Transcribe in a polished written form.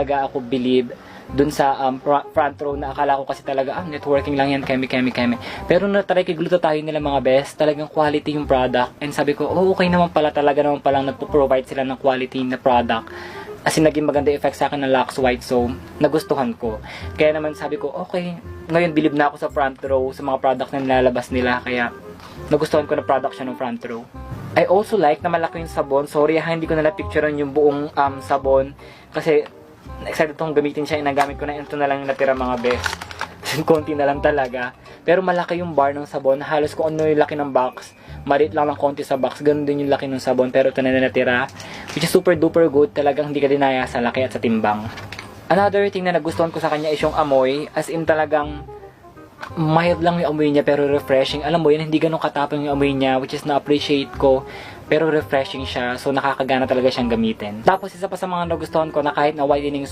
talaga ako believe dun sa front row na akala ko kasi talaga networking lang yan, keme. Pero na-try kay Glutathione nila mga best, talagang quality yung product. And sabi ko, okay naman pala, talaga naman palang nagpo-provide sila ng quality na product. As in, naging maganda effect sa akin ng Lux White, so nagustuhan ko. Kaya naman sabi ko, okay, ngayon believe na ako sa front row, sa mga product na nilalabas nila, kaya nagustuhan ko na product siya ng front row. I also like na malaki yung sabon. Sorry hindi ko na picturean yung buong sabon kasi excited akong gamitin siya. Inagamit ko na, ito na lang yung natira mga best. Konti na lang talaga. Pero malaki yung bar ng sabon. Halos kung ano yung laki ng box, maliit lang ng konti sa box, ganun din yung laki ng sabon. Pero ito na natira, which is super duper good. Talagang hindi ka dinaya sa laki at sa timbang. Another thing na nagustuhan ko sa kanya is yung amoy. As in talagang mild lang yung amoy niya pero refreshing. Alam mo yun, hindi ganun katapang yung amoy niya, which is na-appreciate ko. Pero refreshing siya, so nakakagana talaga siyang gamitin. Tapos isa pa sa mga nagustuhan ko na kahit na whitening